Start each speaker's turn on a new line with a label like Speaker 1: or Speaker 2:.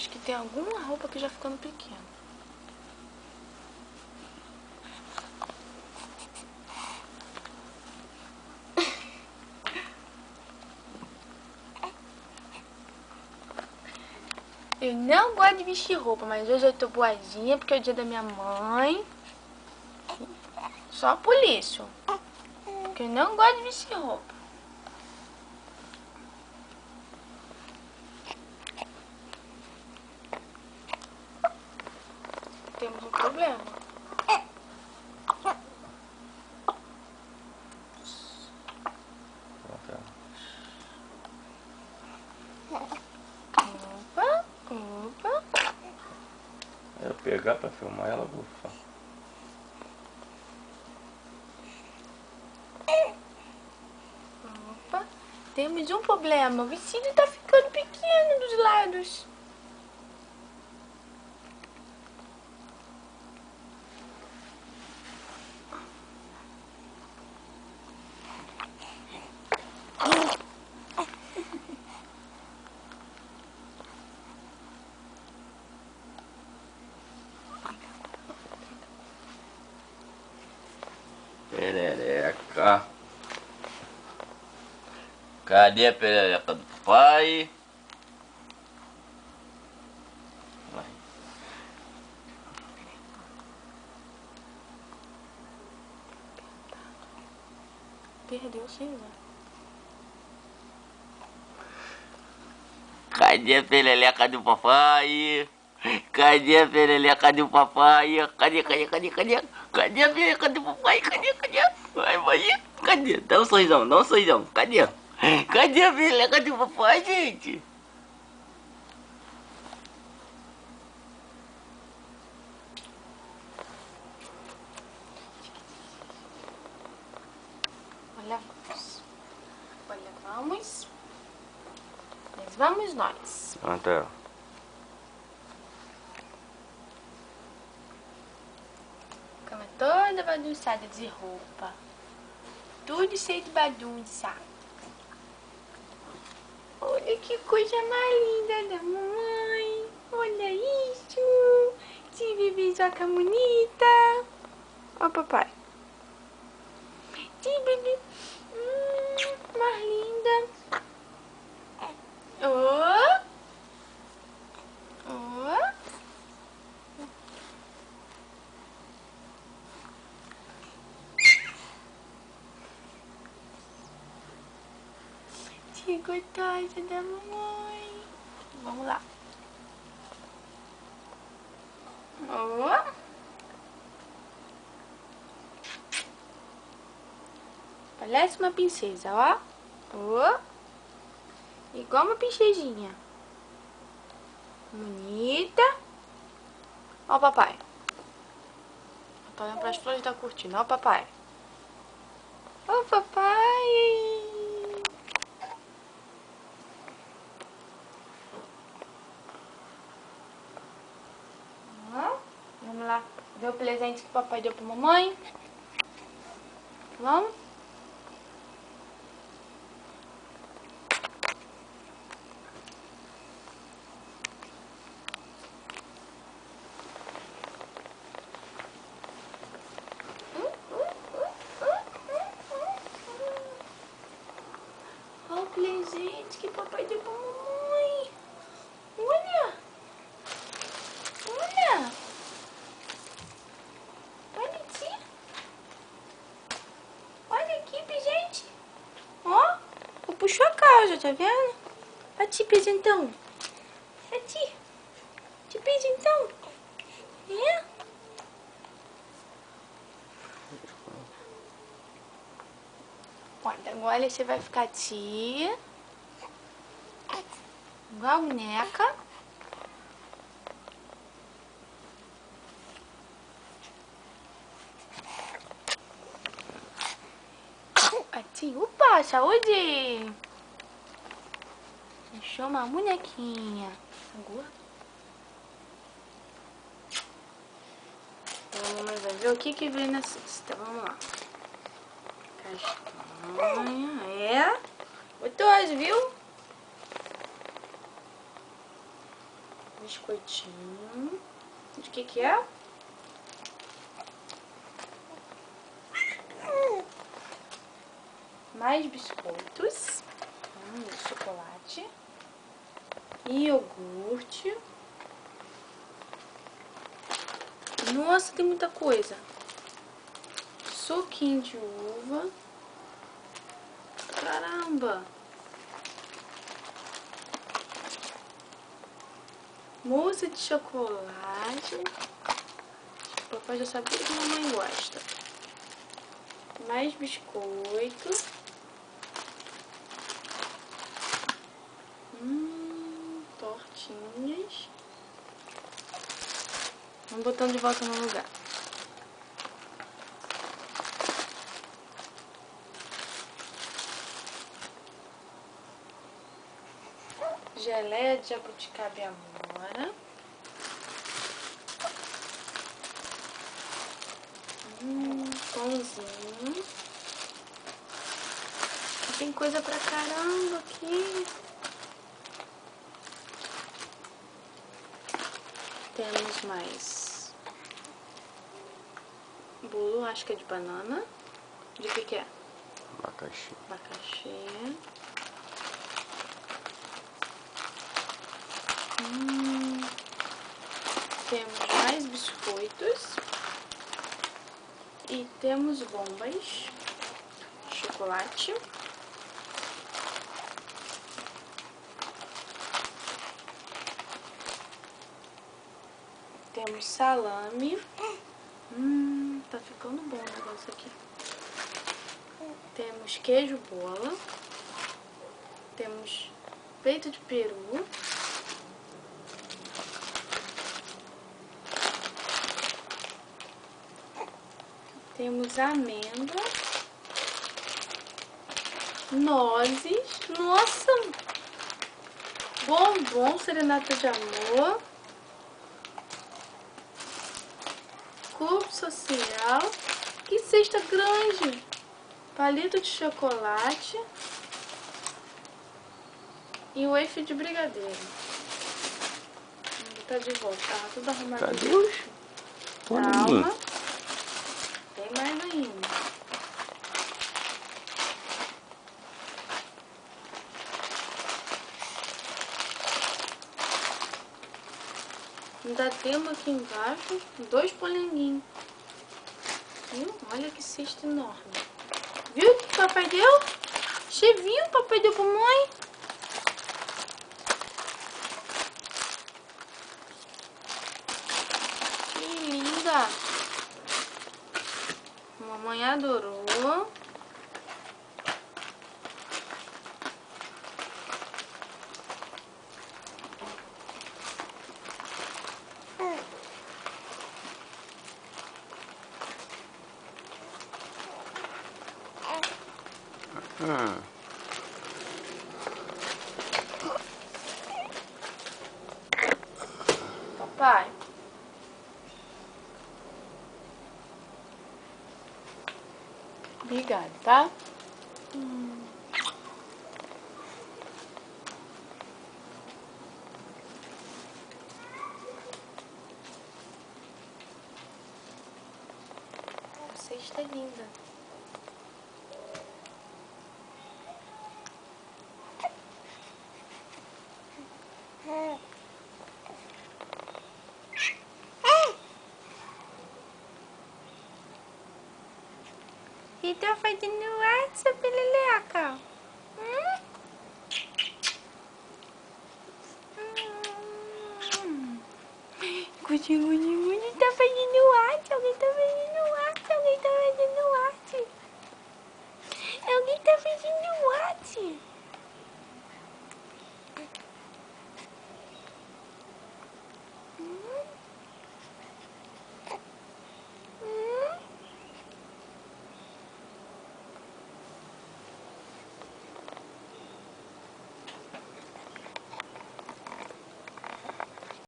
Speaker 1: acho que tem alguma roupa que já ficando pequena. Eu não gosto de vestir roupa, mas hoje eu tô boazinha porque é o dia da minha mãe. Só por isso. Porque eu não gosto de vestir roupa. Temos um problema. Opa, opa.
Speaker 2: Eu pegar pra filmar ela, vou falar.
Speaker 1: Opa. Temos um problema. O vestido tá ficando pequeno dos lados.
Speaker 2: Perereca. Cadê a perereca do pai?
Speaker 1: Perdeu sim, né?
Speaker 2: Cadê a perereca do papai? Cadê a perereca do papai? Cadê? Cadê a perereca do papai? Cadê? Vai, vai. Cadê? Dá um sorrisão, Cadê? Cadê a perereca do papai, gente?
Speaker 1: Olha, vamos. Olha, vamos. Mas vamos nós.
Speaker 2: Então.
Speaker 1: Cama toda bagunçada de roupa. Tudo cheio de bagunça. Olha que coisa mais linda da mamãe. Olha isso. Que bebezoca bonita. Ó, papai. Que bebê. Mais linda. Oh. Oh. Que gostosa da mamãe. Vamos lá. Oh. Parece uma princesa, ó. Oh. Igual uma princesinha. Bonita. Ó o papai. Tá olhando para as flores da cortina. Ó o papai. Ó o papai. Vamos lá ver o presente que o papai deu pra mamãe. Vamos? Olha o presente que o papai deu pra mamãe. Olha. Olha. Olha aqui. Olha aqui, gente. Ó, eu puxou a causa, tá vendo? A ti, presentão. A ti. Ti, presentão. É? Olha, agora você vai ficar tia. Igual a boneca. A tia, opa, saúde. Deixou uma bonequinha. Gorda. Então, a mamãe vai ver o que veio na cesta. Vamos lá. Castanha. É. Gostoso, viu? Biscoitinho. De que é? Mais biscoitos. Chocolate. Iogurte. Nossa, tem muita coisa. Suquinho de uva. Caramba! Mousse de chocolate. O papai já sabia que a mamãe gosta. Mais biscoito. Tortinhas. Vamos botando de volta no lugar. Geleia de jabuticaba e amora. Pãozinho. Tem coisa pra caramba aqui. Temos mais bolo, acho que é de banana. De que é?
Speaker 2: Abacaxi.
Speaker 1: Abacaxi. Temos mais biscoitos. E temos bombas. Chocolate. Temos salame. Tá ficando bom o negócio aqui. Temos queijo bola. Temos peito de peru. Temos amêndoa. Nozes. Nossa! Bombom, serenata de amor. Clube social. Que cesta grande! Palito de chocolate. E o wafer de brigadeiro. Vou botar de volta. Tá tudo arrumadinho.
Speaker 2: Cadê os?
Speaker 1: Calma. Tem mais ainda. Ainda temos aqui embaixo 2 polenguinhos. Viu? Olha que cesta enorme. Viu que o papai deu? Você viu o papai deu pra mãe? Que linda! Mamãe adorou. Papai. Obrigada, tá? Você está linda. E tá fazendo WhatsApp, Leleca? Gude, tá fazendo WhatsApp, alguém tá fazendo WhatsApp, alguém tá fazendo WhatsApp. Alguém tá fazendo WhatsApp.